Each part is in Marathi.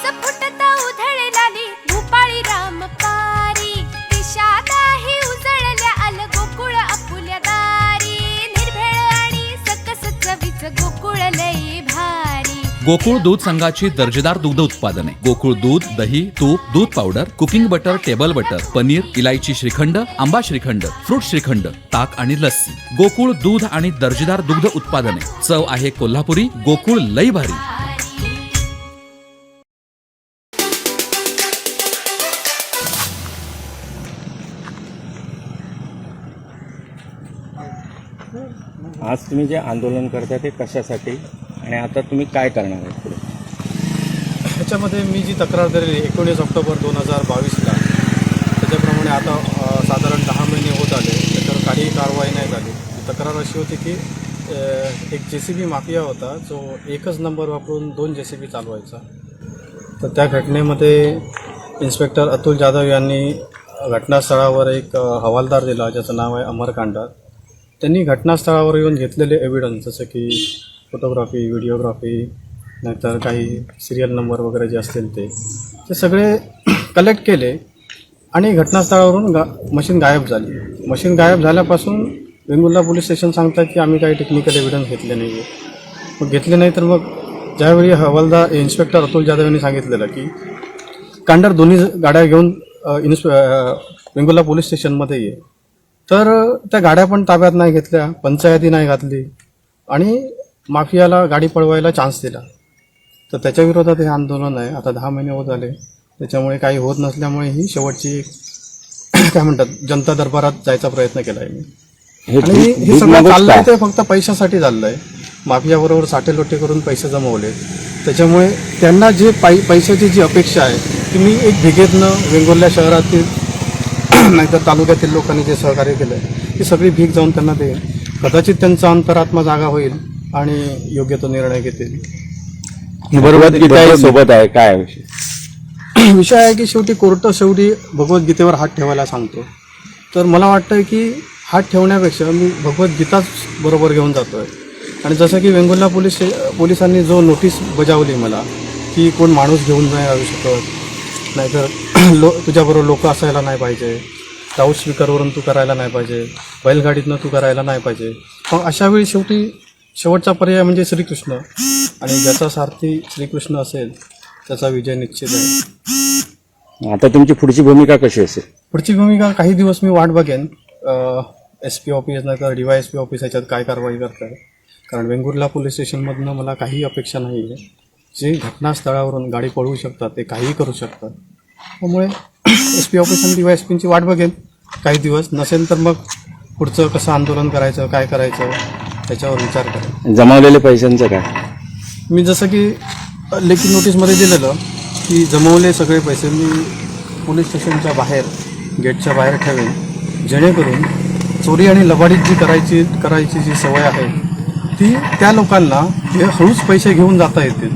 पाऊस फुटता उधळलाली भूपाळी रामपारी दिशादाही उजळल्या आल गोकुळ आपुल्या दारी निर्भेळ आणि सकस चवीच गोकुळ लई भारी। गोकुळ दूध संघाची दर्जेदार दुग्ध उत्पादने गोकुळ दूध, दही, तूप, दूध powder, cooking butter, table butter, paneer, इलायची श्रीखंड, आंबा श्रीखंड, फ्रूट श्रीखंड, ताक आणि लस्सी। गोकुळ दूध आणि दर्जेदार दुग्ध उत्पादने, चव आहे कोल्हापुरी, गोकुळ लई भारी। आज तुम्ही जे आंदोलन करता ते कशासाठी आणि आता तुम्ही काय करणार आहे पुढे? ह्याच्यामध्ये मी जी तक्रार दिलेली 19 ऑक्टोबर 2022ला त्याच्याप्रमाणे आता साधारण 10 महिने होत आले, त्याच्यावर काही कारवाई नाही झाली। तक्रार अशी होती की एक JCB माफिया होता जो एकच नंबर वापरून 2 JCB चालवायचा। तर त्या घटनेमध्ये इन्स्पेक्टर अतुल जाधव यांनी घटनास्थळावर एक हवालदार दिला ज्याचं नाव आहे अमर कांडा। त्यांनी घटनास्थळावर येऊन घेतलेले एव्हिडन्स जसं की फोटोग्राफी, व्हिडिओग्राफी, नाहीतर काही सिरियल नंबर वगैरे जे असतील ते सगळे कलेक्ट केले आणि घटनास्थळावरून मशीन गायब झाली। मशीन गायब झाल्यापासून वेंगुर्ला पोलीस स्टेशन सांगतात की आम्ही काही टेक्निकल एव्हिडन्स घेतले नाही आहे। मग घेतले नाही तर मग ज्यावेळी हवालदार इन्स्पेक्टर अतुल जाधव यांनी सांगितलेलं की कांडर दोन्ही गाड्या घेऊन वेंगुर्ला पोलीस स्टेशनमध्ये ये, तर त्या गाड्या पण ताब्यात नाही घेतल्या, पंचायती नाही घातली आणि माफियाला गाडी पळवायला चान्स दिला। तर त्याच्या विरोधात हे आंदोलन आहे। आता 10 महिने होत आले, त्याच्यामुळे काही होत नसल्यामुळे ही शेवटची काय म्हणतात जनता दरबारात जायचा प्रयत्न केला आहे मी। आणि हे सगळं चाललंय ते फक्त पैशासाठी चाललंय। माफियाबरोबर साठेलोटे करून पैसे जमवले, त्याच्यामुळे त्यांना जे पैशाची जी अपेक्षा आहे ती मी एक भिगेतनं वेंगुर्ला शहरातील नाहीतर तालुक्यातील लोकांनी जे सहकार्य केलं आहे ती सगळी भीक जाऊन त्यांना देईल। कदाचित त्यांचा अंतरात्मा जागा होईल आणि योग्य तो निर्णय घेतील। भगवद्गीता सोबत आहे काय विषय आहे की शेवटी कोर्ट शेवटी भगवद्गीतेवर हात ठेवायला सांगतो। तर मला वाटतं की हात ठेवण्यापेक्षा मी भगवद्गीताच बरोबर घेऊन जातो आहे। आणि जसं की वेंगुर्ला पोलिसांनी जो नोटीस बजावली मला की कोण माणूस घेऊन नाही राहू शकत, नाहीतर तुझ्याबरोबर लोक असायला नाही पाहिजे, लाऊडस्पीकरवरून तू करायला नाही पाहिजे, बैलगाडीतनं तू करायला नाही पाहिजे। मग अशावेळी शेवटचा पर्याय म्हणजे श्रीकृष्ण, आणि ज्याचा सारथी श्रीकृष्ण असेल त्याचा विजय निश्चित आहे। आता तुमची पुढची भूमिका कशी असेल? पुढची भूमिका काही दिवस मी वाट बघेन SP ऑफिस नाही तर DYSP ऑफिस याच्यात काय कारवाई करत आहे, कारण वेंगुर्ला पोलीस स्टेशनमधनं मला काही अपेक्षा नाही आहे। जे घटनास्थळावरून गाडी पळवू शकतात ते काहीही करू शकतात, त्यामुळे SP ऑफिस आणि DYSPची वाट बघेन काही दिवस। नसेल तर मग पुढचं कसं आंदोलन करायचं, काय करायचं त्याच्यावर विचार करेन। जमवलेले पैशांचं काय? मी जसं की लेखी नोटीसमध्ये दिलेलं की जमवले सगळे पैसे मी पोलीस स्टेशनच्या बाहेर गेटच्या बाहेर ठेवेन, जेणेकरून चोरी आणि लबाडीत जी करायची जी सवय आहे ती त्या लोकांना हे हळूच पैसे घेऊन जाता येतील।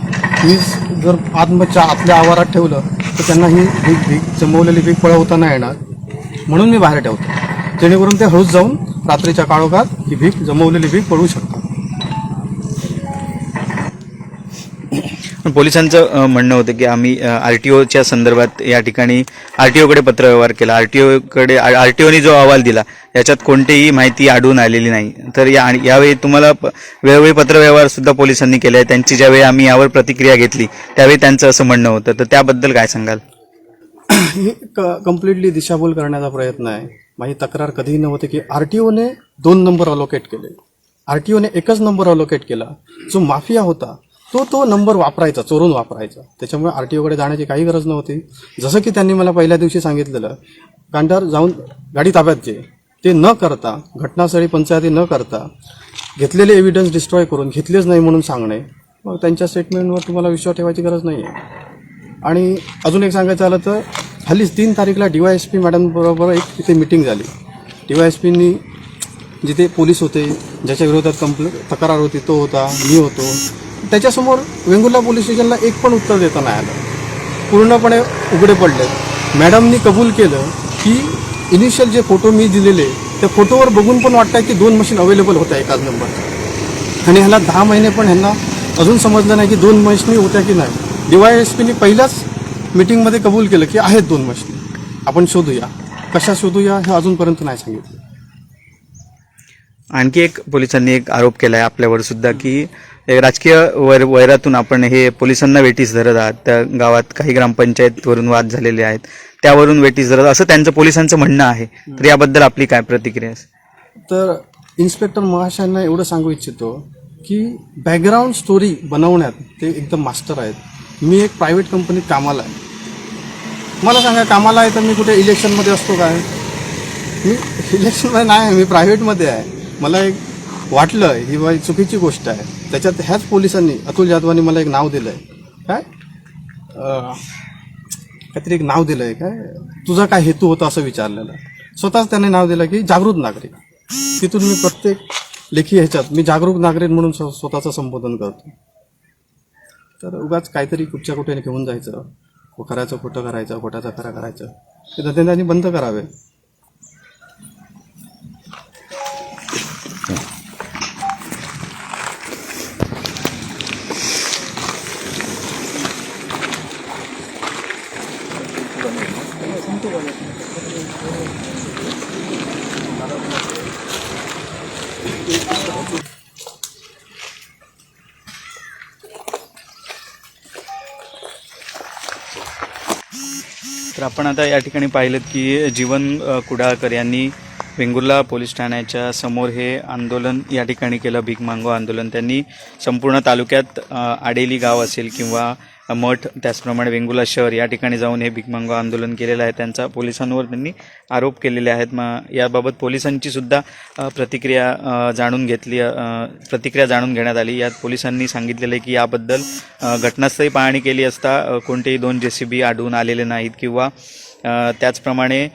मी जर आतल्या आवारात ठेवलं तर त्यांना ही भीक जमवलेली भीक पळवता नाही येणार, म्हणून मी बाहेर ठेवतो, जेणेकरून ते हळूच जाऊन रात्रीच्या काळोखात ही भीक जमवलेली भीक पळवू शकतात। पोलिसांचं म्हणणं होतं की आम्ही RTOच्या संदर्भात या ठिकाणी RTOकडे पत्रव्यवहार केला, RTOने जो अहवाल दिला याच्यात कोणतीही माहिती आढळून आलेली नाही। तर यावेळी तुम्हाला वेळोवेळी पत्रव्यवहार सुद्धा पोलिसांनी केला आहे, त्यांची ज्यावेळी आम्ही यावर प्रतिक्रिया घेतली त्यावेळी त्यांचं असं म्हणणं होतं, तर त्याबद्दल काय सांगाल? हे कम्प्लिटली दिशाभूल करण्याचा प्रयत्न आहे। माझी तक्रार कधीही नव्हती की RTOने 2 नंबर अलोकेट केले, RTOने एकच नंबर अलोकेट केला। जो माफिया होता तो नंबर वापरायचा, चोरून वापरायचा, त्याच्यामुळे RTOकडे जाण्याची काही गरज नव्हती। जसं की त्यांनी मला पहिल्या दिवशी सांगितलेलं कांडार जाऊन गाडी ताब्यात घे, ते न करता घटनास्थळी पंचायती न करता घेतलेले एव्हिडन्स डिस्ट्रॉय करून घेतलेच नाही म्हणून सांगणे, मग त्यांच्या स्टेटमेंटवर तुम्हाला विश्वास ठेवायची गरज नाही आहे। आणि अजून एक सांगायचं झालं तर हल्लीच 3 तारीखला DYSP मॅडमबरोबर एक इथे मिटिंग झाली। DYSPनी जिथे पोलीस होते, ज्याच्या विरोधात तक्रार होती तो होता, मी होतो, त्याच्यासमोर वेंगुर्ला पोलीस स्टेशनला एक पण उत्तर देता नाही आलं, पूर्णपणे उघडे पडले। मॅडमनी कबूल केलं की इनिशियल जे फोटो मी दिलेले त्या फोटोवर बघून पण वाटतं की 2 मशीन अवेलेबल होत्या एकाच नंबरच्या, आणि ह्याला 10 महिने पण ह्यांना अजून समजलं नाही की 2 मशीनी होत्या की नाही। DYSPनी पहिल्याच मीटिंगमध्ये कबूल केलं की आहेत 2 मशिनी, आपण शोधूया. कशा शोधूया हे अजूनपर्यंत नाही सांगितलं. आणखी एक पोलिसांनी एक आरोप केला आहे आपल्यावर सुद्धा की राजकीय वैरातून आपण हे पोलिसांना वेटीस धरत आहात. त्या गावात काही ग्रामपंचायतवरून वाद झालेले आहेत, त्यावरून वेटीस धरत असं त्यांचं पोलिसांचं म्हणणं आहे. तर याबद्दल आपली काय प्रतिक्रिया आहे? तर इन्स्पेक्टर महाशयांना एवढं सांगू इच्छितो की बॅकग्राऊंड स्टोरी बनवण्यात ते एकदम मास्टर आहेत. मी एक प्रायव्हेट कंपनीत कामाला आहे. मला सांगा, कामाला आहे तर मी कुठे इलेक्शनमध्ये असतो काय? मी इलेक्शनमध्ये नाही आहे, मी प्रायव्हेटमध्ये आहे. मला एक वाटलं ही बाई चुकीची गोष्ट आहे. त्याच्यात ह्याच पोलिसांनी, अतुल जाधवांनी मला एक नाव दिलं आहे. काय काहीतरी एक नाव दिलं आहे, काय तुझा काय हेतू होता असं विचारलेलं. स्वतःच त्याने नाव दिलं की जागृत नागरिक. तिथून मी प्रत्येक लेखी ह्याच्यात मी जागरूक नागरिक म्हणून स्वतःचं संबोधन करतो. तर उगाच काहीतरी कुठच्या कुठे घेऊन जायचं, करायचं खोटं करायचं, खोट्याचं खरं करायचं, ते धंदेदारी बंद करावे. तर आपण आता या ठिकाणी पाहिलं की जीवन कुडाळकर यांनी वेंगुर्ला पोलीस ठाण्याच्या समोर हे आंदोलन या ठिकाणी केलं, भीक मागो आंदोलन. त्यांनी संपूर्ण तालुक्यात आडेली गाव असेल किंवा मठ, त्याचप्रमाणे वेंगुर्ला शहर या ठिकाणी जाऊन हे भीक मागो आंदोलन केलेलं आहे. त्यांचा पोलिसांवर त्यांनी आरोप केलेले आहेत. याबाबत पोलिसांची सुद्धा प्रतिक्रिया जाणून घेण्यात आली. यात पोलिसांनी सांगितलेलं आहे की याबद्दल घटनास्थळी पाहणी केली असता कोणतेही 2 JCB आढळून आलेले नाहीत किंवा त्याचप्रमाणे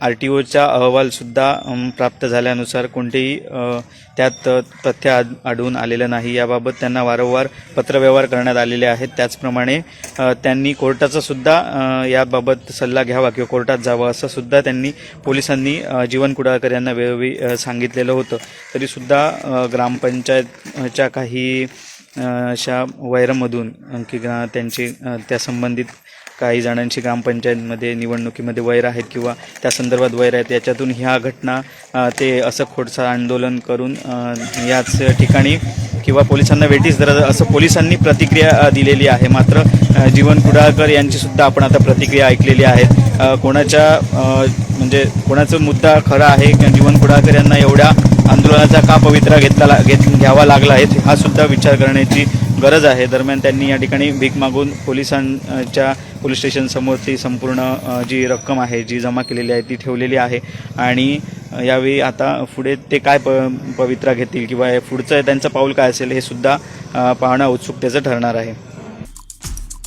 RTOचा अहवालसुद्धा प्राप्त झाल्यानुसार कोणतेही त्यात तथ्य आढळून आलेलं नाही. याबाबत त्यांना वारंवार पत्रव्यवहार करण्यात आलेले आहेत. त्याचप्रमाणे त्यांनी कोर्टाचा सुद्धा याबाबत सल्ला घ्यावा किंवा कोर्टात जावं असं सुद्धा त्यांनी पोलिसांनी जीवन कुडाळकर यांना वेळोवेळी सांगितलेलं होतं. तरीसुद्धा ग्रामपंचायतच्या काही अशा वैरामधून की त्यांची त्या संबंधित काही जणांची ग्रामपंचायतमध्ये निवडणुकीमध्ये वैर आहेत किंवा त्या संदर्भात वैर आहेत, याच्यातून ह्या घटना ते असं खोडसाळ आंदोलन करून याच ठिकाणी किंवा पोलिसांना वेटीस धरत असं पोलिसांनी प्रतिक्रिया दिलेली आहे. मात्र जीवन कुडाळकर यांची सुद्धा आपण आता प्रतिक्रिया ऐकलेली आहेत. कोणाचा मुद्दा खरा आहे किंवा जीवन कुडाळकर यांना एवढ्या आंदोलनाचा का पवित्रा घ्यावा लागला आहे हा सुद्धा विचार करण्याची गरज आहे. दरम्यान त्यांनी या ठिकाणी भीक मागून पोलिसांच्या पोलीस स्टेशनसमोरची संपूर्ण जी रक्कम आहे जी जमा केलेली आहे ती ठेवलेली आहे आणि यावेळी आता पुढे ते काय पवित्रा घेतील किंवा पुढचं त्यांचं पाऊल काय असेल हे सुद्धा पाहणं उत्सुकतेचं ठरणार आहे.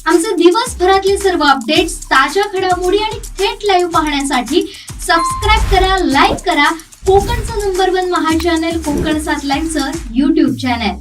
आमचे दिवसभरातले सर्व अपडेट्स, ताज्या घडामोडी आणि थेट लाईव्ह पाहण्यासाठी सबस्क्राईब करा, लाईक करा कोकणचं नंबर 1 महा चॅनल कोकण 7 लाईनचं YouTube चॅनल.